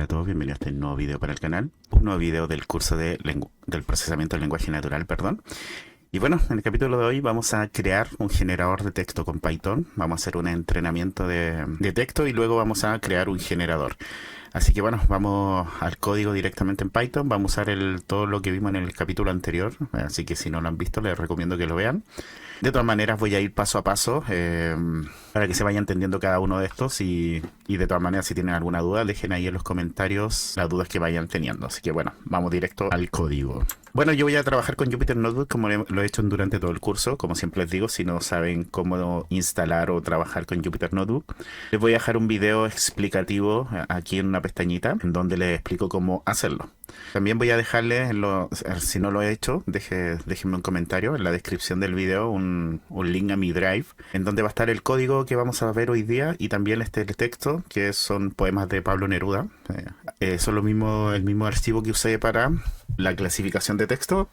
Hola a todos, bienvenidos a este nuevo video para el canal. Un nuevo video del curso del procesamiento del lenguaje natural, perdón. Y bueno, en el capítulo de hoy vamos a crear un generador de texto con Python. Vamos a hacer un entrenamiento de texto y luego vamos a crear un generador. Así que bueno, vamos al código directamente en Python. Vamos a usar todo lo que vimos en el capítulo anterior. Así que si no lo han visto, les recomiendo que lo vean. De todas maneras voy a ir paso a paso para que se vaya entendiendo cada uno de estos y de todas maneras si tienen alguna duda dejen ahí en los comentarios las dudas que vayan teniendo. Así que bueno, vamos directo al código. Bueno, yo voy a trabajar con Jupyter Notebook como lo he hecho durante todo el curso. Como siempre les digo, si no saben cómo instalar o trabajar con Jupyter Notebook, les voy a dejar un video explicativo aquí en una pestañita en donde les explico cómo hacerlo. También voy a dejarles, si no lo he hecho, déjenme un comentario en la descripción del video, un link a mi Drive, en donde va a estar el código que vamos a ver hoy día y también el texto, que son poemas de Pablo Neruda. Son el mismo archivo que usé para la clasificación de texto,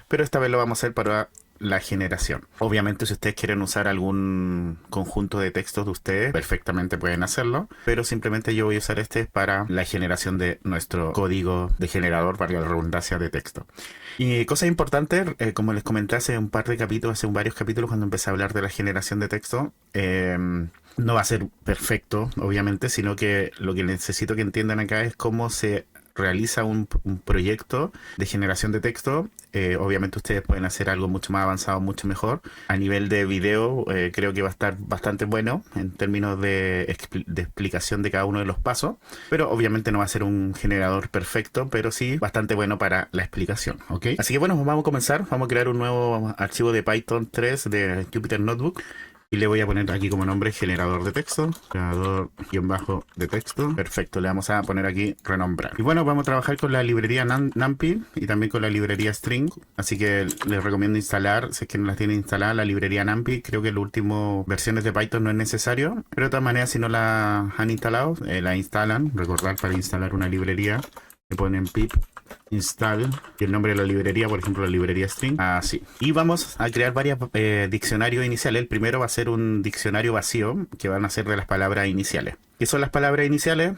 pero esta vez lo vamos a hacer para la generación. Obviamente si ustedes quieren usar algún conjunto de textos de ustedes, perfectamente pueden hacerlo, pero simplemente yo voy a usar este para la generación de nuestro código de generador, para la redundancia de texto. Y cosas importantes, como les comenté hace varios capítulos cuando empecé a hablar de la generación de texto, no va a ser perfecto, obviamente, sino que lo que necesito que entiendan acá es cómo se realiza un proyecto de generación de texto. Obviamente ustedes pueden hacer algo mucho más avanzado, mucho mejor. A nivel de video creo que va a estar bastante bueno en términos de explicación de cada uno de los pasos, pero obviamente no va a ser un generador perfecto, pero sí bastante bueno para la explicación, ¿ok? Así que bueno, vamos a comenzar. Vamos a crear un nuevo archivo de Python 3 de Jupyter Notebook. Y le voy a poner aquí como nombre generador de texto, generador-de texto. Perfecto, le vamos a poner aquí renombrar. Y bueno, vamos a trabajar con la librería NumPy y también con la librería String. Así que les recomiendo instalar, si es que no las tienen instalada, la librería NumPy. Creo que en las últimas versiones de Python no es necesario, pero de todas maneras si no la han instalado, la instalan. Recordar, para instalar una librería le ponen pip install y el nombre de la librería, por ejemplo la librería string, así. Y vamos a crear varios diccionarios iniciales. El primero va a ser un diccionario vacío que van a ser de las palabras iniciales. ¿Qué son las palabras iniciales?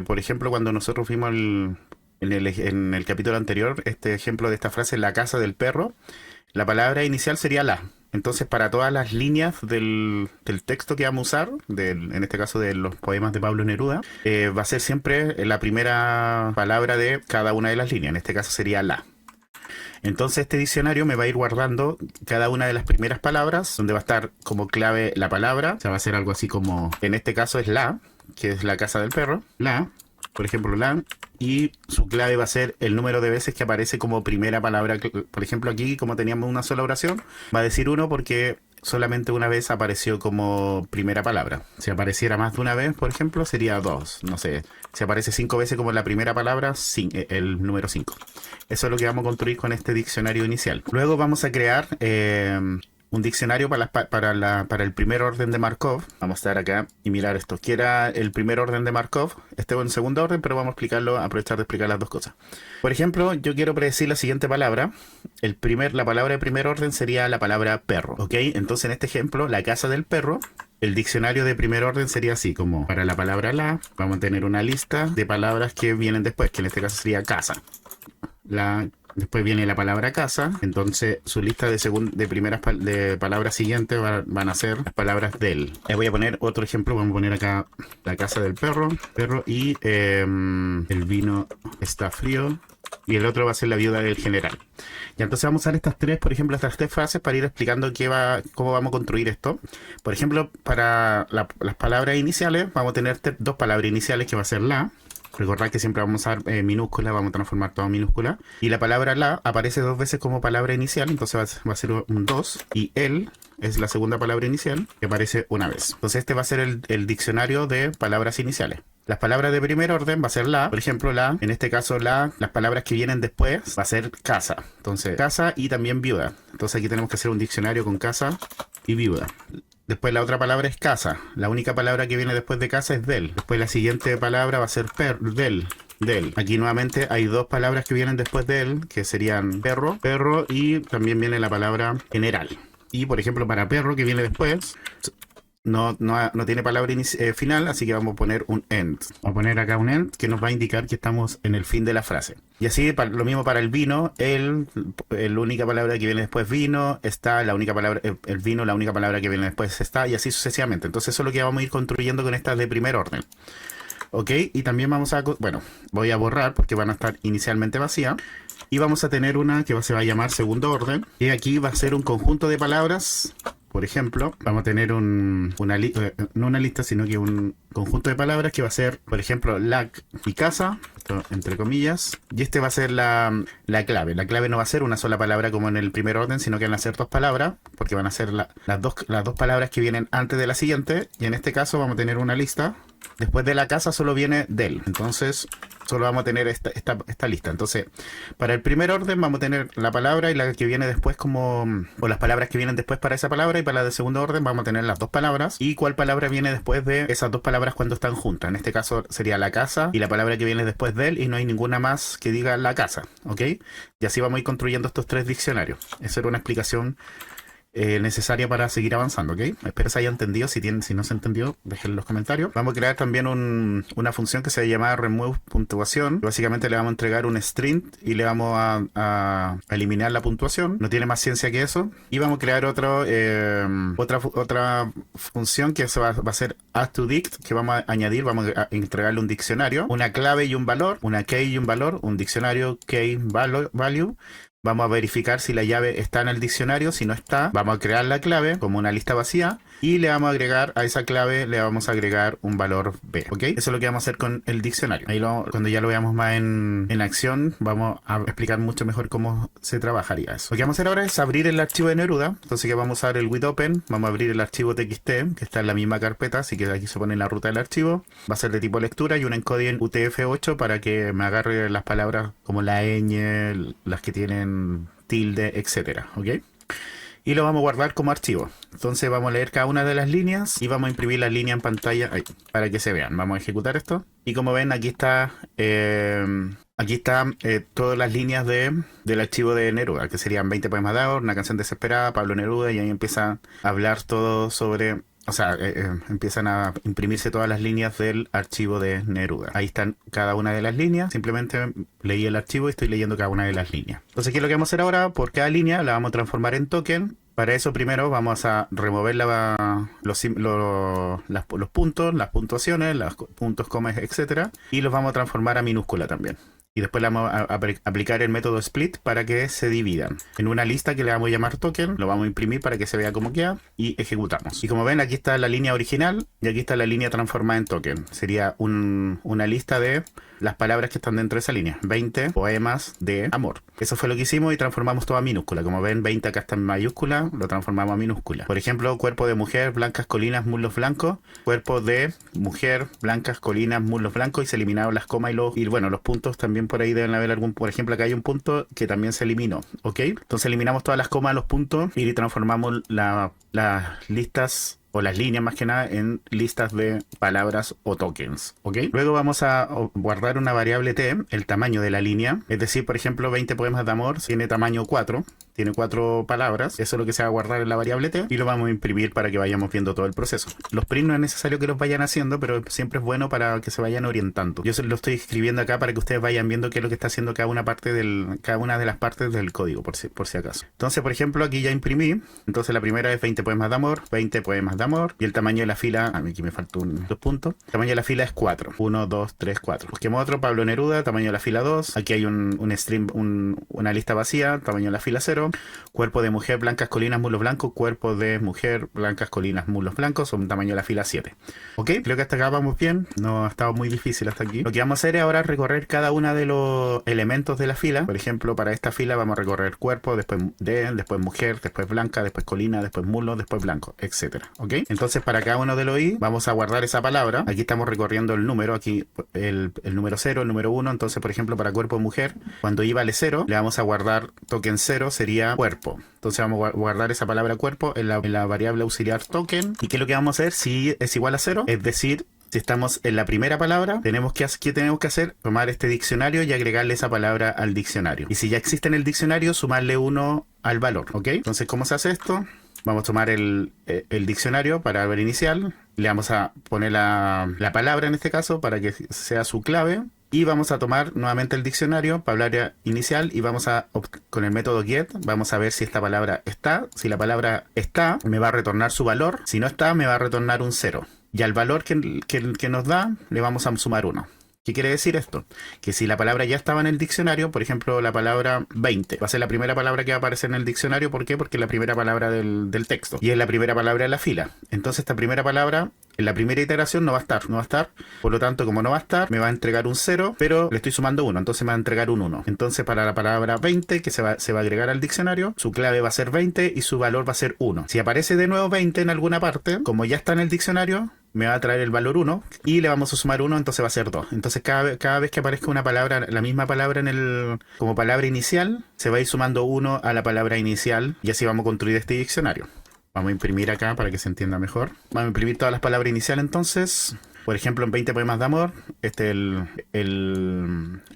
Por ejemplo, cuando nosotros vimos en el capítulo anterior este ejemplo de esta frase, la casa del perro, la palabra inicial sería la. Entonces, para todas las líneas del texto que vamos a usar, en este caso de los poemas de Pablo Neruda, va a ser siempre la primera palabra de cada una de las líneas. En este caso sería la. Entonces este diccionario me va a ir guardando cada una de las primeras palabras, donde va a estar como clave la palabra. O sea, va a ser algo así como, en este caso es la, que es la casa del perro. La, por ejemplo, la. Y su clave va a ser el número de veces que aparece como primera palabra. Por ejemplo, aquí, como teníamos una sola oración, va a decir 1 porque solamente una vez apareció como primera palabra. Si apareciera más de una vez, por ejemplo, sería 2. No sé, si aparece 5 veces como la primera palabra, el número 5. Eso es lo que vamos a construir con este diccionario inicial. Luego vamos a crear un diccionario para el primer orden de Markov. Vamos a estar acá y mirar esto. Que era el primer orden de Markov. Este es en segundo orden, pero vamos a aprovechar de explicar las dos cosas. Por ejemplo, yo quiero predecir la siguiente palabra. La palabra de primer orden sería la palabra perro. ¿Ok? Entonces en este ejemplo, la casa del perro. El diccionario de primer orden sería así, como para la palabra la, vamos a tener una lista de palabras que vienen después, que en este caso sería casa. Después viene la palabra casa, entonces su lista de palabras siguientes van a ser las palabras del. Voy a poner otro ejemplo, vamos a poner acá la casa del perro y el vino está frío, y el otro va a ser la viuda del general. Y entonces vamos a usar estas tres frases para ir explicando cómo vamos a construir esto. Por ejemplo, para las palabras iniciales, vamos a tener dos palabras iniciales que va a ser la. Recordad que siempre vamos a usar minúsculas, vamos a transformar todo en minúscula. Y la palabra la aparece 2 veces como palabra inicial, entonces va a ser un 2. Y el es la segunda palabra inicial que aparece una vez. Entonces este va a ser el diccionario de palabras iniciales. Las palabras de primer orden va a ser la, por ejemplo la, en este caso las palabras que vienen después va a ser casa. Entonces casa y también viuda. Entonces aquí tenemos que hacer un diccionario con casa y viuda. Después la otra palabra es casa. La única palabra que viene después de casa es del. Después la siguiente palabra va a ser del. Aquí nuevamente hay dos palabras que vienen después de él, que serían perro, y también viene la palabra general. Y por ejemplo para perro, que viene después, no tiene palabra final, así que vamos a poner un end. Vamos a poner acá un end que nos va a indicar que estamos en el fin de la frase. Y así lo mismo para el vino, la única palabra que viene después vino, está, la única palabra, el vino, la única palabra que viene después está, y así sucesivamente. Entonces eso es lo que vamos a ir construyendo con estas de primer orden. Ok, y también vamos a, bueno, voy a borrar porque van a estar inicialmente vacías. Y vamos a tener una que se va a llamar segundo orden. Y aquí va a ser un conjunto de palabras. Por ejemplo, vamos a tener no una lista, sino que un conjunto de palabras que va a ser, por ejemplo, la y casa, esto entre comillas. Y este va a ser la clave. La clave no va a ser una sola palabra como en el primer orden, sino que van a ser dos palabras, porque van a ser las dos palabras que vienen antes de la siguiente. Y en este caso vamos a tener una lista. Después de la casa solo viene del. Entonces solo vamos a tener esta lista. Entonces, para el primer orden vamos a tener la palabra y la que viene después o las palabras que vienen después para esa palabra, y para la de segundo orden vamos a tener las dos palabras y cuál palabra viene después de esas dos palabras cuando están juntas. En este caso sería la casa y la palabra que viene después de él, y no hay ninguna más que diga la casa, ¿ok? Y así vamos a ir construyendo estos tres diccionarios. Esa era una explicación necesaria para seguir avanzando, ¿ok? Espero se haya entendido. Si no se entendió, dejen en los comentarios. Vamos a crear también una función que se llama remove puntuación. Básicamente le vamos a entregar un string y le vamos a eliminar la puntuación. No tiene más ciencia que eso. Y vamos a crear otra función que va a ser add to dict, que vamos a entregarle un diccionario, una clave y un valor, una key y un valor, un diccionario key value. Vamos a verificar si la llave está en el diccionario. Si no está, vamos a crear la clave como una lista vacía y le vamos a agregar a esa clave, le vamos a agregar un valor B, ¿ok? Eso es lo que vamos a hacer con el diccionario. Ahí cuando ya lo veamos más en acción, vamos a explicar mucho mejor cómo se trabajaría eso. Lo que vamos a hacer ahora es abrir el archivo de Neruda. Entonces que vamos a usar el with open, vamos a abrir el archivo txt, que está en la misma carpeta, así que aquí se pone la ruta del archivo. Va a ser de tipo lectura y un encoding UTF-8 para que me agarre las palabras como la ñ, las que tienen tilde, etcétera, ¿ok? Y lo vamos a guardar como archivo. Entonces vamos a leer cada una de las líneas y vamos a imprimir las líneas en pantalla ahí, para que se vean. Vamos a ejecutar esto. Y como ven, aquí está todas las líneas del archivo de Neruda, que serían 20 poemas de amor, una canción desesperada, Pablo Neruda, y ahí empieza a hablar todo sobre... O sea, empiezan a imprimirse todas las líneas del archivo de Neruda. Ahí están cada una de las líneas. Simplemente leí el archivo y estoy leyendo cada una de las líneas. Entonces, ¿qué es lo que vamos a hacer ahora? Por cada línea la vamos a transformar en token. Para eso primero vamos a remover los puntos, las puntuaciones, los puntos, comas, etcétera, y los vamos a transformar a minúscula también. Y después le vamos a aplicar el método split para que se dividan en una lista que le vamos a llamar token. Lo vamos a imprimir para que se vea cómo queda y ejecutamos. Y como ven, aquí está la línea original y aquí está la línea transformada en token. Sería una lista de las palabras que están dentro de esa línea. 20 poemas de amor. Eso fue lo que hicimos y transformamos todo a minúscula. Como ven, 20 acá está en mayúscula, lo transformamos a minúscula. Por ejemplo, cuerpo de mujer, blancas colinas, muslos blancos. Cuerpo de mujer, blancas colinas, muslos blancos, y se eliminaron las comas y los puntos también por ahí deben haber algún. Por ejemplo, acá hay un punto que también se eliminó, ¿ok? Entonces eliminamos todas las comas, los puntos, y transformamos las listas o las líneas más que nada en listas de palabras o tokens, ¿ok? Luego vamos a guardar una variable t, el tamaño de la línea, es decir, por ejemplo, 20 poemas de amor tiene tamaño 4, tiene 4 palabras, eso es lo que se va a guardar en la variable t, y lo vamos a imprimir para que vayamos viendo todo el proceso. Los prints no es necesario que los vayan haciendo, pero siempre es bueno para que se vayan orientando. Yo se lo estoy escribiendo acá para que ustedes vayan viendo qué es lo que está haciendo cada una de las partes del código, por si acaso. Entonces, por ejemplo, aquí ya imprimí. Entonces la primera es 20 poemas de amor, 20 poemas de amor, y el tamaño de la fila, a mí aquí me faltó dos puntos, el tamaño de la fila es 4, 1, 2, 3, 4. Busquemos otro, Pablo Neruda, tamaño de la fila 2, aquí hay un stream, una lista vacía, tamaño de la fila 0, cuerpo de mujer, blancas colinas, muslos blancos, cuerpo de mujer, blancas colinas, muslos blancos, son tamaño de la fila 7. Ok, creo que hasta acá vamos bien, no ha estado muy difícil hasta aquí. Lo que vamos a hacer es ahora recorrer cada uno de los elementos de la fila. Por ejemplo, para esta fila vamos a recorrer cuerpo, después después mujer, después blanca, después colina, después muslo, después blanco, etcétera. Ok, entonces para cada uno de los i vamos a guardar esa palabra. Aquí estamos recorriendo el número, aquí el número 0, el número 1. Entonces, por ejemplo, para cuerpo de mujer, cuando i vale 0, le vamos a guardar token 0, sería cuerpo. Entonces vamos a guardar esa palabra cuerpo en la variable auxiliar token. ¿Y qué es lo que vamos a hacer si es igual a 0? Es decir, si estamos en la primera palabra, ¿qué tenemos que hacer? Tomar este diccionario y agregarle esa palabra al diccionario. Y si ya existe en el diccionario, sumarle 1 al valor, ¿ok? Entonces, ¿cómo se hace esto? Vamos a tomar el diccionario, palabra inicial. Le vamos a poner la palabra en este caso para que sea su clave. Y vamos a tomar nuevamente el diccionario, palabra inicial, y vamos a, con el método get, vamos a ver si esta palabra está. Si la palabra está, me va a retornar su valor. Si no está, me va a retornar un 0. Y al valor que nos da, le vamos a sumar 1. ¿Qué quiere decir esto? Que si la palabra ya estaba en el diccionario, por ejemplo, la palabra 20, va a ser la primera palabra que va a aparecer en el diccionario. ¿Por qué? Porque es la primera palabra del texto. Y es la primera palabra de la fila. Entonces esta primera palabra, en la primera iteración, no va a estar. Por lo tanto, como no va a estar, me va a entregar un 0, pero le estoy sumando 1. Entonces me va a entregar un 1. Entonces para la palabra 20, que se va a agregar al diccionario, su clave va a ser 20 y su valor va a ser 1. Si aparece de nuevo 20 en alguna parte, como ya está en el diccionario, me va a traer el valor 1 y le vamos a sumar 1, entonces va a ser 2. Entonces cada vez que aparezca una palabra, la misma palabra como palabra inicial, se va a ir sumando 1 a la palabra inicial y así vamos a construir este diccionario. Vamos a imprimir acá para que se entienda mejor. Vamos a imprimir todas las palabras iniciales entonces. Por ejemplo, en 20 poemas de amor, este es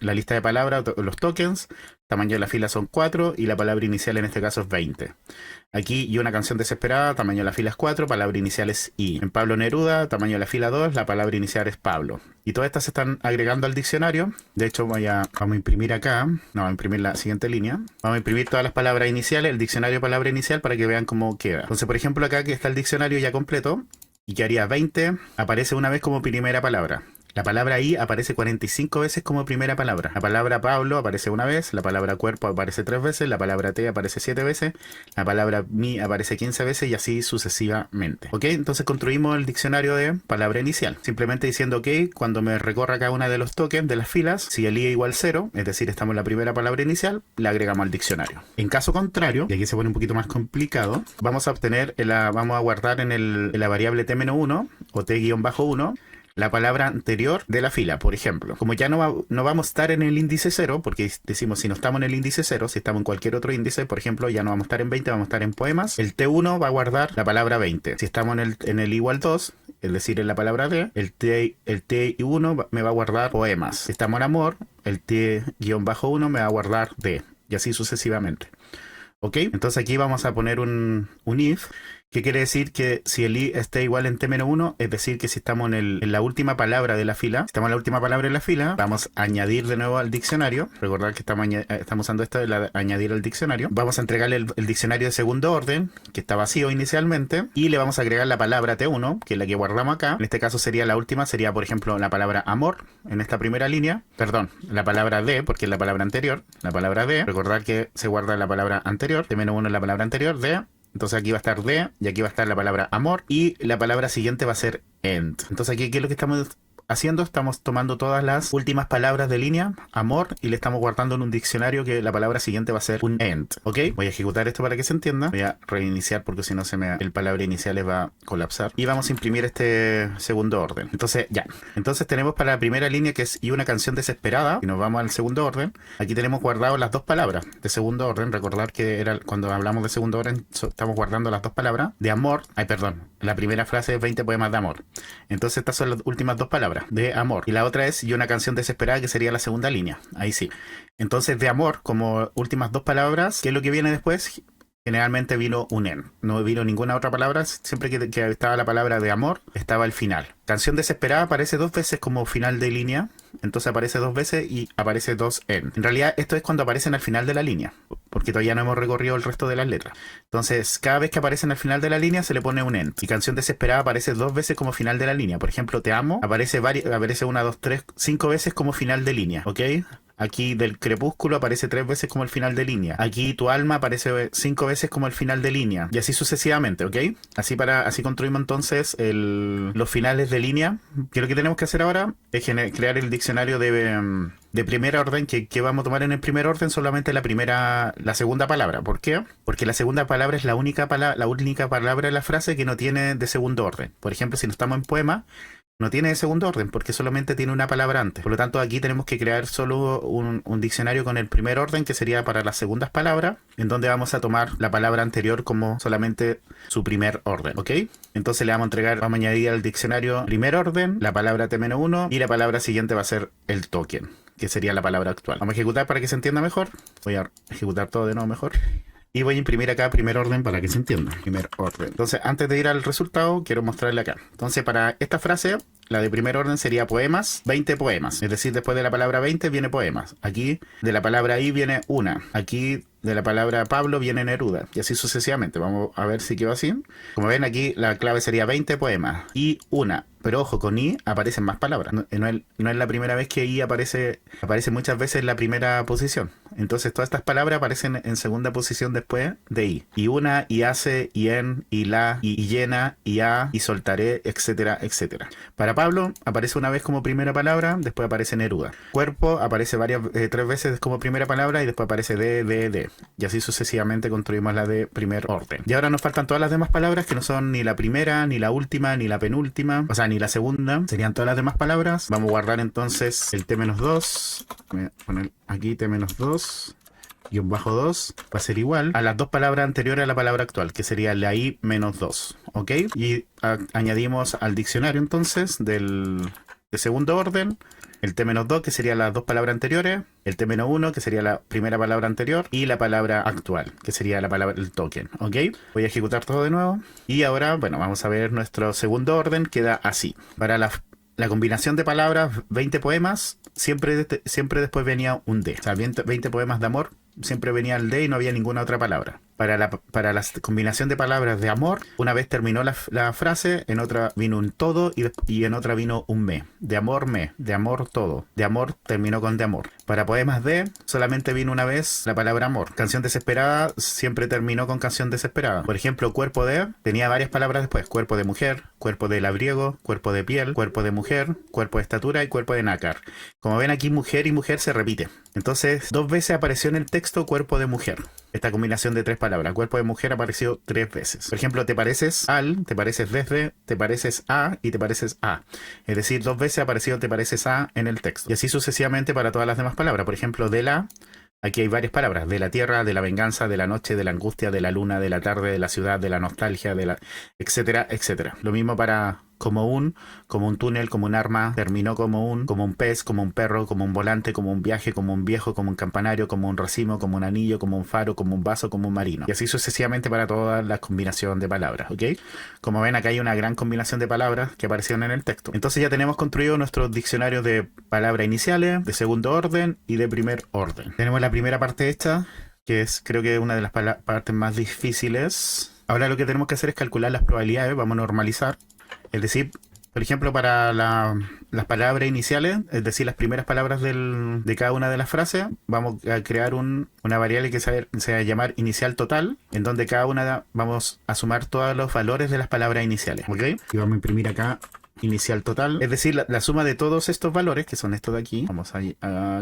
la lista de palabras, los tokens. Tamaño de la fila son 4 y la palabra inicial en este caso es 20. Aquí, y una canción desesperada, tamaño de la fila es 4, palabra inicial es I. En Pablo Neruda, tamaño de la fila 2, la palabra inicial es Pablo. Y todas estas se están agregando al diccionario. De hecho, vamos a imprimir acá. No, vamos a imprimir la siguiente línea. Vamos a imprimir todas las palabras iniciales, el diccionario de palabra inicial, para que vean cómo queda. Entonces, por ejemplo, acá que está el diccionario ya completo, y que haría 20, aparece una vez como primera palabra. La palabra I aparece 45 veces como primera palabra. La palabra Pablo aparece una vez, la palabra cuerpo aparece 3 veces, la palabra te aparece 7 veces, la palabra mi aparece 15 veces y así sucesivamente. ¿Ok? Entonces construimos el diccionario de palabra inicial. Simplemente diciendo que cuando me recorra cada una de los tokens de las filas, si el I es igual 0, es decir, estamos en la primera palabra inicial, la agregamos al diccionario. En caso contrario, y aquí se pone un poquito más complicado, vamos a obtener, vamos a guardar en la variable t-1 o t-1 la palabra anterior de la fila. Por ejemplo, como ya no vamos a estar en el índice 0, porque decimos si no estamos en el índice 0, si estamos en cualquier otro índice, por ejemplo, ya no vamos a estar en 20, vamos a estar en poemas, el T1 va a guardar la palabra 20. Si estamos en el igual 2, es decir, en la palabra D, el T1 me va a guardar poemas. Si estamos en amor, el T-1 me va a guardar D, y así sucesivamente. ¿Ok? Entonces aquí vamos a poner un if, que quiere decir que si el I está igual en T-1, es decir, que si estamos en la última palabra de la fila, si estamos en la última palabra de la fila, vamos a añadir de nuevo al diccionario. Recordad que estamos usando esto de añadir al diccionario. Vamos a entregarle el diccionario de segundo orden, que está vacío inicialmente, y le vamos a agregar la palabra T1, que es la que guardamos acá. En este caso sería la última, sería por ejemplo la palabra amor, en esta primera línea. Perdón, la palabra D, porque es la palabra anterior. La palabra D, recordad que se guarda la palabra anterior, T-1 es la palabra anterior, D. Entonces aquí va a estar de, y aquí va a estar la palabra amor, y la palabra siguiente va a ser end. Entonces aquí, ¿qué es lo que estamos haciendo? Estamos tomando todas las últimas palabras de línea, amor, y le estamos guardando en un diccionario que la palabra siguiente va a ser un end. ¿Ok? Voy a ejecutar esto para que se entienda. Voy a reiniciar porque si no el palabra inicial va a colapsar. Y vamos a imprimir este segundo orden. Entonces, ya. Entonces tenemos para la primera línea que es y una canción desesperada. Y nos vamos al segundo orden. Aquí tenemos guardado las dos palabras de segundo orden. Recordar que era cuando hablamos de segundo orden, estamos guardando las dos palabras de amor. Ay, perdón. La primera frase es 20 poemas de amor. Entonces estas son las últimas dos palabras de amor. Y la otra es y una canción desesperada, que sería la segunda línea. Ahí sí. Entonces de amor, como últimas dos palabras, ¿qué es lo que viene después? Generalmente vino un en. No vino ninguna otra palabra. Siempre que estaba la palabra de amor, estaba el final. Canción desesperada aparece 2 veces como final de línea. Entonces aparece 2 veces y aparece 2 en. En realidad esto es cuando aparecen al final de la línea, porque todavía no hemos recorrido el resto de las letras. Entonces cada vez que aparecen al final de la línea se le pone un end. Y canción desesperada aparece 2 veces como final de la línea. Por ejemplo, te amo aparece 1, 2, 3, 5 veces como final de línea. ¿Ok? Aquí del crepúsculo aparece 3 veces como el final de línea. Aquí tu alma aparece 5 veces como el final de línea. Y así sucesivamente, ¿ok? Así construimos entonces los finales de línea. Que lo que tenemos que hacer ahora es crear el diccionario de primer orden. Que vamos a tomar en el primer orden solamente la segunda palabra. ¿Por qué? Porque la segunda palabra es la única palabra de la frase que no tiene de segundo orden. Por ejemplo, si no estamos en poema, no tiene de segundo orden porque solamente tiene una palabra antes. Por lo tanto, aquí tenemos que crear solo un diccionario con el primer orden, que sería para las segundas palabras, en donde vamos a tomar la palabra anterior como solamente su primer orden. ¿Ok? Entonces vamos a añadir al diccionario primer orden, la palabra T-1, y la palabra siguiente va a ser el token, que sería la palabra actual. Vamos a ejecutar para que se entienda mejor. Voy a ejecutar todo de nuevo mejor. Y voy a imprimir acá primer orden para que se entienda. Primer orden. Entonces, antes de ir al resultado, quiero mostrarle acá. Entonces, para esta frase, la de primer orden sería poemas, 20 poemas. Es decir, después de la palabra 20 viene poemas. Aquí, de la palabra I viene una. Aquí, de la palabra Pablo viene Neruda. Y así sucesivamente. Vamos a ver si quedó así. Como ven, aquí la clave sería 20 poemas. Y una. Pero ojo, con I aparecen más palabras. No es la primera vez que I aparece muchas veces en la primera posición. Entonces todas estas palabras aparecen en segunda posición después de I. Y una, y hace, y en, y la, y llena, y a, y soltaré, etcétera, etcétera. Para Pablo aparece una vez como primera palabra, después aparece Neruda. Cuerpo aparece tres veces como primera palabra y después aparece de. Y así sucesivamente construimos la de primer orden. Y ahora nos faltan todas las demás palabras que no son ni la primera, ni la última, ni la penúltima. O sea, ni la segunda. Serían todas las demás palabras. Vamos a guardar entonces el T-2. Voy a poner aquí T-2. Guión bajo 2 va a ser igual a las dos palabras anteriores a la palabra actual, que sería la I menos 2. ¿Ok? Y añadimos al diccionario entonces de segundo orden el T-2, que serían las dos palabras anteriores, el T-1, que sería la primera palabra anterior, y la palabra actual, que sería la palabra, el token. ¿Ok? Voy a ejecutar todo de nuevo. Y ahora, bueno, vamos a ver nuestro segundo orden, queda así. Para la combinación de palabras, 20 poemas, siempre después venía un D. O sea, 20 poemas de amor, siempre venía el D y no había ninguna otra palabra. Para la combinación de palabras de amor, una vez terminó la frase, en otra vino un todo y en otra vino un me. De amor todo. De amor terminó con de amor. Para poemas de, solamente vino una vez la palabra amor. Canción desesperada siempre terminó con canción desesperada. Por ejemplo, cuerpo de tenía varias palabras después. Cuerpo de mujer, cuerpo de labriego, cuerpo de piel, cuerpo de mujer, cuerpo de estatura y cuerpo de nácar. Como ven aquí, mujer y mujer se repite. Entonces, 2 veces apareció en el texto cuerpo de mujer. Esta combinación de 3 palabras. Cuerpo de mujer apareció 3 veces. Por ejemplo, te pareces al, te pareces desde, te pareces a y te pareces a. Es decir, 2 veces apareció te pareces a en el texto. Y así sucesivamente para todas las demás palabras. Por ejemplo, de la, aquí hay varias palabras. De la tierra, de la venganza, de la noche, de la angustia, de la luna, de la tarde, de la ciudad, de la nostalgia, etcétera, etcétera. Lo mismo para como un túnel, como un arma, terminó como un pez, como un perro, como un volante, como un viaje, como un viejo, como un campanario, como un racimo, como un anillo, como un faro, como un vaso, como un marino. Y así sucesivamente para toda la combinación de palabras, ¿ok? Como ven, acá hay una gran combinación de palabras que aparecieron en el texto. Entonces ya tenemos construido nuestros diccionarios de palabras iniciales, de segundo orden y de primer orden. Tenemos la primera parte hecha, que es creo que una de las partes más difíciles. Ahora lo que tenemos que hacer es calcular las probabilidades, vamos a normalizar. Es decir, por ejemplo, para las palabras iniciales, es decir, las primeras palabras de cada una de las frases, vamos a crear una variable que se va a llamar inicial total, en donde cada una vamos a sumar todos los valores de las palabras iniciales. ¿Ok? Y vamos a imprimir acá inicial total, es decir, la suma de todos estos valores, que son estos de aquí. Vamos a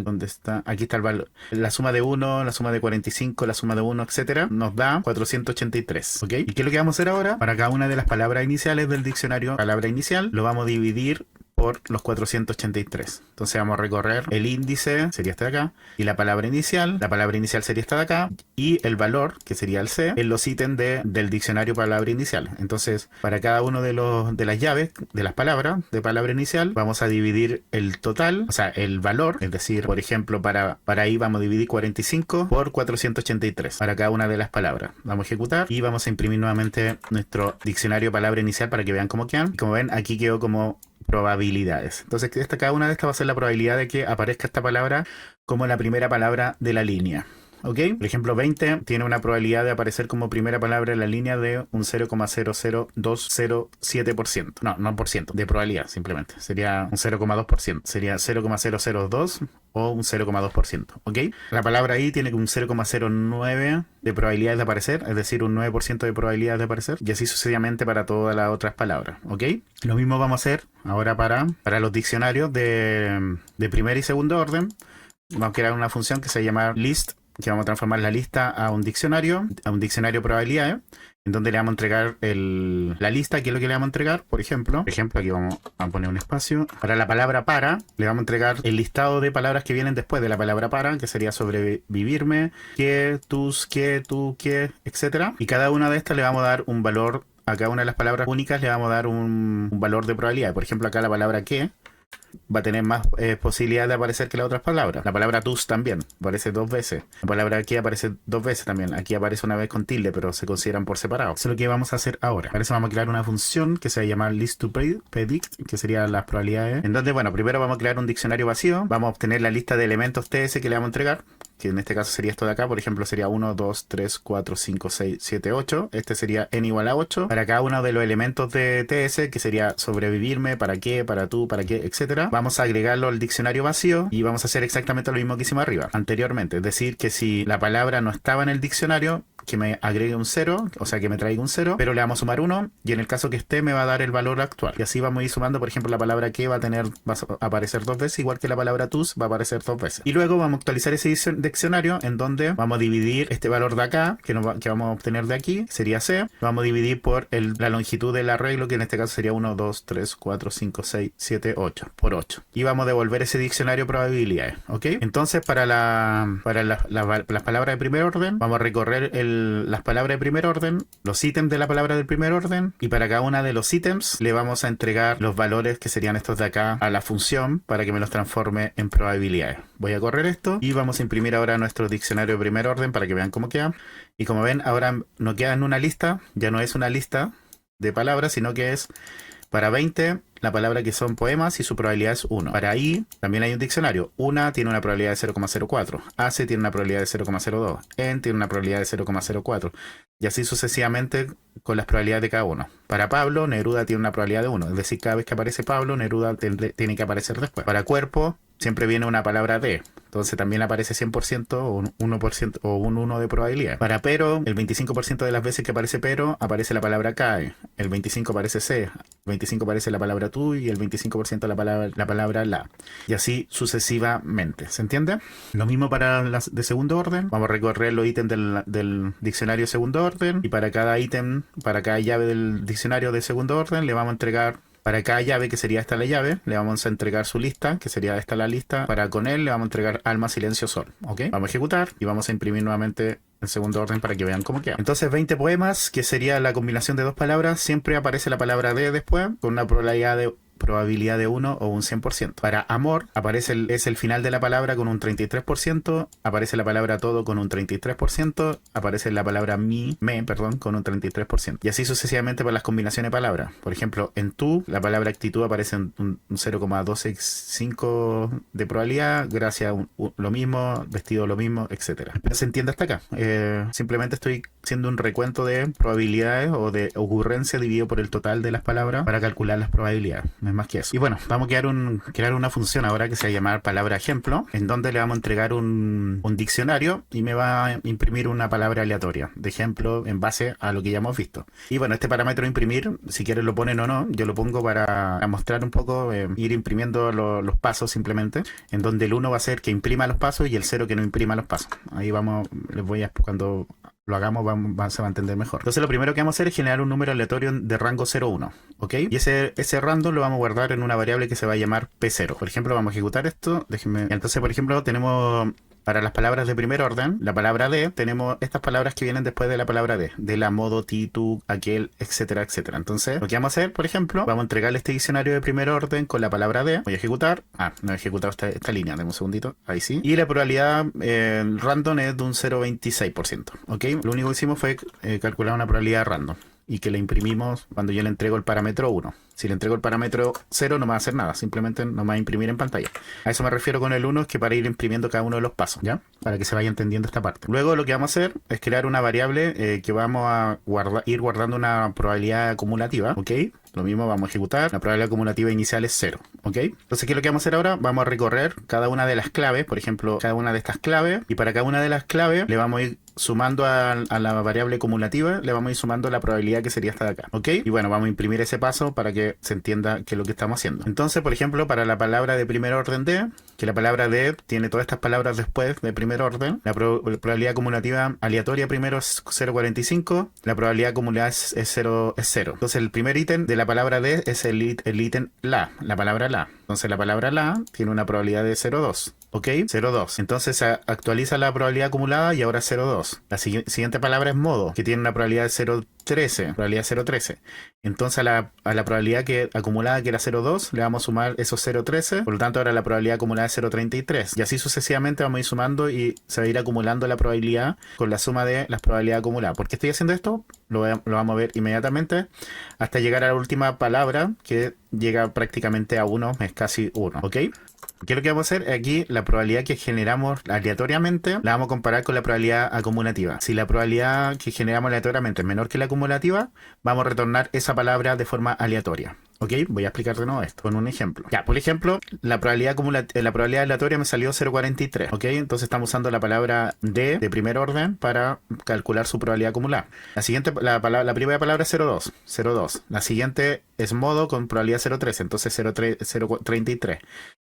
¿dónde está? Aquí está el valor. La suma de 1, la suma de 45, la suma de 1, etcétera, nos da 483. ¿Ok? ¿Y qué es lo que vamos a hacer ahora? Para cada una de las palabras iniciales del diccionario, palabra inicial, lo vamos a dividir por los 483. Entonces vamos a recorrer el índice, sería este de acá, y la palabra inicial sería esta de acá, y el valor, que sería el C, en los ítems del diccionario palabra inicial. Entonces, para cada uno de las llaves, de las palabras, de palabra inicial, vamos a dividir el total, o sea, el valor, es decir, por ejemplo, para ahí vamos a dividir 45 por 483, para cada una de las palabras. Vamos a ejecutar, y vamos a imprimir nuevamente nuestro diccionario palabra inicial para que vean cómo quedan. Y como ven, aquí quedó como probabilidades. Entonces, cada una de estas va a ser la probabilidad de que aparezca esta palabra como la primera palabra de la línea. ¿Ok? Por ejemplo, 20 tiene una probabilidad de aparecer como primera palabra en la línea de un 0,00207%. No por ciento, de probabilidad simplemente. Sería un 0,2%. Sería 0,002 o un 0,2%. ¿Ok? La palabra ahí tiene un 0,09 de probabilidades de aparecer, es decir, un 9% de probabilidades de aparecer. Y así sucesivamente para todas las otras palabras. ¿Ok? Lo mismo vamos a hacer ahora para los diccionarios de primer y segundo orden. Vamos a crear una función que se llama list, que vamos a transformar la lista a un diccionario probabilidades, en donde le vamos a entregar la lista, que es lo que le vamos a entregar. Por ejemplo, aquí vamos a poner un espacio. Para la palabra para, le vamos a entregar el listado de palabras que vienen después de la palabra para, que sería sobrevivirme, que, tus, que, tú, que, etcétera. Y cada una de estas le vamos a dar un valor. A cada una de las palabras únicas le vamos a dar un valor de probabilidad. Por ejemplo, acá la palabra que va a tener más posibilidad de aparecer que las otras palabras. La palabra tus también aparece 2 veces. La palabra aquí aparece 2 veces también. Aquí aparece una vez con tilde, pero se consideran por separado. Eso es lo que vamos a hacer ahora. Para eso vamos a crear una función que se va a llamar list2predict, que sería las probabilidades. En donde, bueno, primero vamos a crear un diccionario vacío. Vamos a obtener la lista de elementos TS que le vamos a entregar, que en este caso sería esto de acá. Por ejemplo, sería 1, 2, 3, 4, 5, 6, 7, 8. Este sería n igual a 8. Para cada uno de los elementos de TS, que sería sobrevivirme, para qué, para tú, para qué, etcétera, vamos a agregarlo al diccionario vacío y vamos a hacer exactamente lo mismo que hicimos arriba, anteriormente. Es decir, que si la palabra no estaba en el diccionario, que me agregue un 0, o sea que me traiga un 0, pero le vamos a sumar 1 y en el caso que esté me va a dar el valor actual. Y así vamos a ir sumando. Por ejemplo, la palabra que va a aparecer 2 veces, igual que la palabra tus va a aparecer 2 veces. Y luego vamos a actualizar ese diccionario en donde vamos a dividir este valor de acá, que vamos a obtener de aquí, sería C, vamos a dividir por la longitud del arreglo, que en este caso sería 1, 2, 3, 4, 5, 6, 7, 8, por 8. Y vamos a devolver ese diccionario probabilidades, ¿ok? Entonces, para las palabras de primer orden, vamos a recorrer las palabras de primer orden, los ítems de la palabra del primer orden, y para cada una de los ítems le vamos a entregar los valores que serían estos de acá a la función para que me los transforme en probabilidades. Voy a correr esto y vamos a imprimir ahora nuestro diccionario de primer orden para que vean cómo queda. Y como ven, ahora no queda en una lista, ya no es una lista de palabras, sino que es para 20 la palabra que son poemas y su probabilidad es 1. Para I también hay un diccionario. Una tiene una probabilidad de 0,04. Ace tiene una probabilidad de 0,02. En tiene una probabilidad de 0,04. Y así sucesivamente con las probabilidades de cada uno. Para Pablo, Neruda tiene una probabilidad de 1. Es decir, cada vez que aparece Pablo, Neruda tiene que aparecer después. Para cuerpo, siempre viene una palabra de. Entonces también aparece 100% o un 1% o un 1 de probabilidad. Para pero, el 25% de las veces que aparece pero, aparece la palabra cae. El 25% aparece C. El 25% aparece la palabra tú y el 25% la palabra la. Y así sucesivamente. ¿Se entiende? Lo mismo para las de segundo orden. Vamos a recorrer los ítems del diccionario de segundo orden. Y para cada ítem, para cada llave del diccionario de segundo orden, le vamos a entregar. Para cada llave, que sería esta la llave, le vamos a entregar su lista, que sería esta la lista. Para con él le vamos a entregar alma, silencio, sol. ¿Ok? Vamos a ejecutar y vamos a imprimir nuevamente en segundo orden para que vean cómo queda. Entonces 20 poemas, que sería la combinación de dos palabras, siempre aparece la palabra de después, con una probabilidad de 1 o un 100%. Para amor es el final de la palabra con un 33%, aparece la palabra todo con un 33%, aparece la palabra me, con un 33%. Y así sucesivamente para las combinaciones de palabras. Por ejemplo, en tú, la palabra actitud aparece en un 0,265 de probabilidad, gracias a lo mismo, vestido lo mismo, etcétera. ¿Se entiende hasta acá? Simplemente estoy haciendo un recuento de probabilidades o de ocurrencia dividido por el total de las palabras para calcular las probabilidades. No es más que eso. Y bueno, vamos a crear una función ahora que se va a llamar palabra ejemplo, en donde le vamos a entregar un diccionario y me va a imprimir una palabra aleatoria de ejemplo en base a lo que ya hemos visto. Y bueno, este parámetro imprimir, si quieres lo ponen o no, yo lo pongo para mostrar un poco, ir imprimiendo los pasos simplemente, en donde el 1 va a ser que imprima los pasos y el 0 que no imprima los pasos. Ahí vamos, les voy a cuando lo hagamos se va a entender mejor. Entonces lo primero que vamos a hacer es generar un número aleatorio de rango 0,1, ¿ok? Y ese random lo vamos a guardar en una variable que se va a llamar P0. Por ejemplo, vamos a ejecutar esto. Déjenme. Entonces, por ejemplo, tenemos para las palabras de primer orden, la palabra de, tenemos estas palabras que vienen después de la palabra de la, modo, ti, tú, aquel, etcétera, etcétera. Entonces, lo que vamos a hacer, por ejemplo, vamos a entregarle este diccionario de primer orden con la palabra de. Voy a ejecutar. No he ejecutado esta línea. Dame un segundito. Ahí sí. Y la probabilidad random es de un 0,26%. ¿Ok? Lo único que hicimos fue calcular una probabilidad random y que la imprimimos cuando yo le entrego el parámetro 1. Si le entrego el parámetro 0 no me va a hacer nada, simplemente no me va a imprimir en pantalla. A eso me refiero con el 1, es que para ir imprimiendo cada uno de los pasos, ¿ya? Para que se vaya entendiendo esta parte. Luego lo que vamos a hacer es crear una variable que vamos a ir guardando una probabilidad acumulativa, ¿ok? Lo mismo vamos a ejecutar, la probabilidad acumulativa inicial es 0, ¿ok? Entonces, ¿qué es lo que vamos a hacer ahora? Vamos a recorrer cada una de las claves, por ejemplo, cada una de estas claves, y para cada una de las claves le vamos a ir sumando a la variable acumulativa, le vamos a ir sumando la probabilidad que sería esta de acá, ¿ok? Y bueno, vamos a imprimir ese paso para que se entienda qué es lo que estamos haciendo. Entonces, por ejemplo, para la palabra de primer orden de, que la palabra de tiene todas estas palabras después de primer orden. La probabilidad acumulativa aleatoria primero es 0,45. La probabilidad acumulada es 0, es 0. Entonces el primer ítem de la palabra de es el ítem la palabra la. Entonces la palabra la tiene una probabilidad de 0,2. ¿Ok? 0,2. Entonces se actualiza la probabilidad acumulada y ahora es 0,2. La siguiente palabra es modo, que tiene una probabilidad de 0,13. Probabilidad 0,13. Entonces a la probabilidad acumulada que era 0,2 le vamos a sumar esos 0,13. Por lo tanto ahora la probabilidad acumulada es 0,33. Y así sucesivamente vamos a ir sumando y se va a ir acumulando la probabilidad con la suma de las probabilidades acumuladas. ¿Por qué estoy haciendo esto? Lo vamos a ver inmediatamente hasta llegar a la última palabra que llega prácticamente a 1, es casi 1. ¿Ok? ¿Qué es lo que vamos a hacer? Aquí la probabilidad que generamos aleatoriamente la vamos a comparar con la probabilidad acumulativa. Si la probabilidad que generamos aleatoriamente es menor que la acumulativa, vamos a retornar esa palabra de forma aleatoria. ¿Ok? Voy a explicar de nuevo esto con un ejemplo. Ya, por ejemplo, la probabilidad aleatoria me salió 0,43. ¿Ok? Entonces estamos usando la palabra de primer orden para calcular su probabilidad acumulada. La primera palabra es 0,2. 0,2. La siguiente es modo con probabilidad 0,13. Entonces 0,33.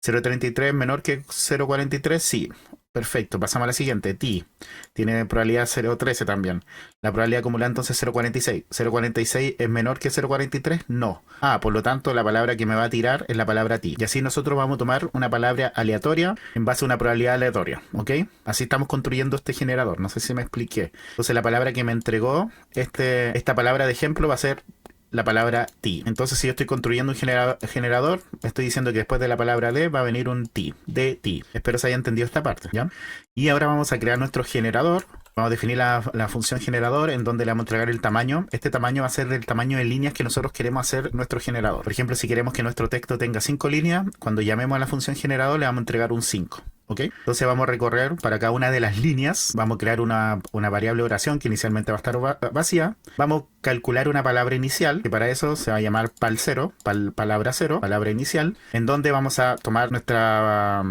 0,33 menor que 0,43, sí. Perfecto, pasamos a la siguiente. Ti tiene probabilidad 0,13 también. La probabilidad acumulada entonces 0,46. 0,46 es menor que 0,43, no. Por lo tanto la palabra que me va a tirar es la palabra ti. Y así nosotros vamos a tomar una palabra aleatoria en base a una probabilidad aleatoria. ¿Ok? Así estamos construyendo este generador. No sé si me expliqué. Entonces la palabra que me entregó esta palabra de ejemplo va a ser la palabra ti. Entonces si yo estoy construyendo un generador, estoy diciendo que después de la palabra de va a venir un ti, de ti. Espero se haya entendido esta parte, ¿ya? Y ahora vamos a crear nuestro generador. Vamos a definir la función generador en donde le vamos a entregar el tamaño. Este tamaño va a ser del tamaño de líneas que nosotros queremos hacer nuestro generador. Por ejemplo, si queremos que nuestro texto tenga 5 líneas, cuando llamemos a la función generador le vamos a entregar un 5. ¿Ok? Entonces vamos a recorrer para cada una de las líneas, vamos a crear una variable oración que inicialmente va a estar vacía, vamos a calcular una palabra inicial, que para eso se va a llamar pal0, palabra 0, palabra inicial, en donde vamos a tomar nuestra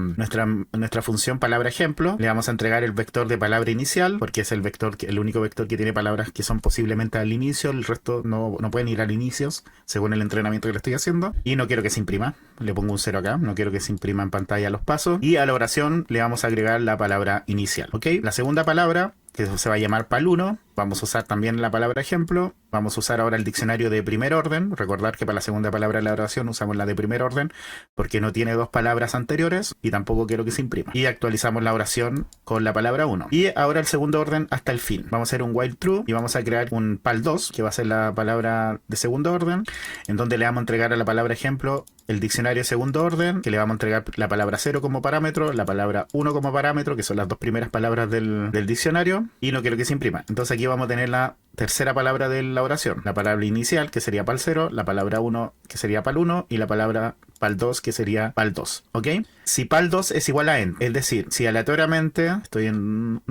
función palabra ejemplo, le vamos a entregar el vector de palabra inicial, porque es el único vector que tiene palabras que son posiblemente al inicio, el resto no pueden ir al inicio, según el entrenamiento que le estoy haciendo, y no quiero que se imprima, le pongo un 0 acá, no quiero que se imprima en pantalla los pasos, y a la oración le vamos a agregar la palabra inicial. ¿Ok? La segunda palabra, que se va a llamar pal1, vamos a usar también la palabra ejemplo. Vamos a usar ahora el diccionario de primer orden. Recordar que para la segunda palabra de la oración usamos la de primer orden porque no tiene dos palabras anteriores y tampoco quiero que se imprima. Y actualizamos la oración con la palabra 1. Y ahora el segundo orden hasta el fin. Vamos a hacer un while true y vamos a crear un pal2, que va a ser la palabra de segundo orden, en donde le vamos a entregar a la palabra ejemplo el diccionario de segundo orden, que le vamos a entregar la palabra 0 como parámetro, la palabra 1 como parámetro, que son las dos primeras palabras del diccionario, y no quiero que se imprima. Entonces aquí vamos a tener la tercera palabra de la oración, la palabra inicial, que sería pal0, la palabra 1, que sería pal1, y la palabra pal2, que sería pal2. ¿Ok? Si pal2 es igual a end, es decir, si aleatoriamente estoy en...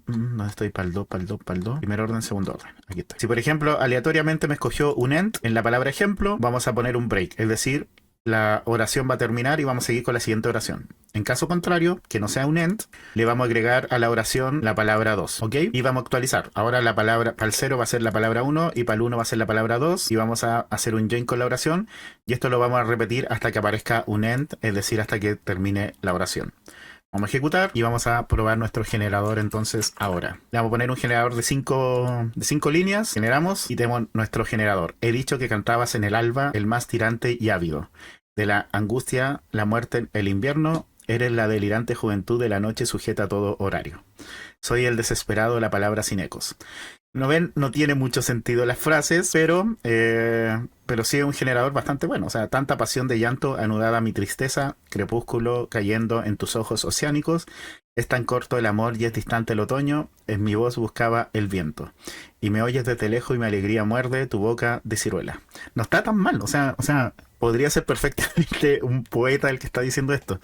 ¿Dónde estoy? Pal2. Primer orden, segundo orden. Aquí estoy. Si por ejemplo aleatoriamente me escogió un end en la palabra ejemplo, vamos a poner un break, es decir, la oración va a terminar y vamos a seguir con la siguiente oración. En caso contrario, que no sea un end, le vamos a agregar a la oración la palabra 2, ¿ok? Y vamos a actualizar. Ahora la palabra pal0 va a ser la palabra 1 y pal1 va a ser la palabra 2 y vamos a hacer un join con la oración y esto lo vamos a repetir hasta que aparezca un end, es decir, hasta que termine la oración. Vamos a ejecutar y vamos a probar nuestro generador entonces ahora. Le vamos a poner un generador de 5 líneas. Generamos y tenemos nuestro generador. He dicho que cantabas en el alba, el más tirante y ávido. De la angustia, la muerte, el invierno, eres la delirante juventud de la noche sujeta a todo horario. Soy el desesperado de la palabra sin ecos. ¿No ven? No tiene mucho sentido las frases, pero sí es un generador bastante bueno. O sea, tanta pasión de llanto anudada a mi tristeza, crepúsculo cayendo en tus ojos oceánicos. Es tan corto el amor y es distante el otoño, en mi voz buscaba el viento. Y me oyes desde lejos y mi alegría muerde tu boca de ciruela. No está tan mal, o sea, podría ser perfectamente un poeta el que está diciendo esto.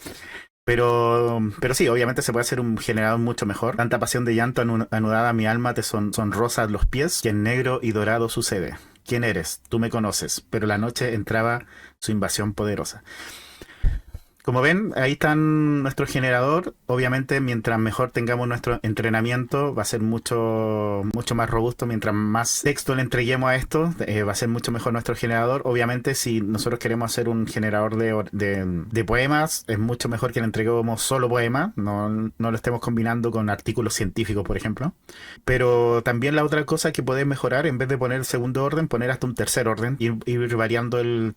Pero sí, obviamente se puede hacer un generador mucho mejor. Tanta pasión de llanto anudada a mi alma te son rosas los pies, que en negro y dorado sucede. ¿Quién eres? Tú me conoces, pero la noche entraba su invasión poderosa. Como ven, ahí está nuestro generador. Obviamente, mientras mejor tengamos nuestro entrenamiento, va a ser mucho más robusto. Mientras más texto le entreguemos a esto, va a ser mucho mejor nuestro generador. Obviamente, si nosotros queremos hacer un generador de poemas, es mucho mejor que le entreguemos solo poemas, no lo estemos combinando con artículos científicos, por ejemplo. Pero también la otra cosa que podés mejorar, en vez de poner segundo orden, poner hasta un tercer orden, ir variando el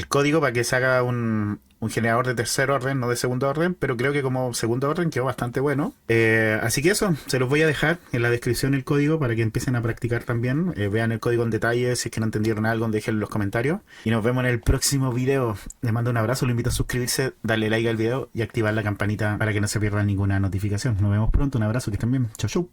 código para que se haga un generador de tercer orden, no de segundo orden, pero creo que como segundo orden quedó bastante bueno. Así que eso, se los voy a dejar en la descripción el código para que empiecen a practicar también. Vean el código en detalle, si es que no entendieron algo, déjenlo en los comentarios. Y nos vemos en el próximo video. Les mando un abrazo, los invito a suscribirse, darle like al video y activar la campanita para que no se pierdan ninguna notificación. Nos vemos pronto, un abrazo, que estén bien. Chau, chau.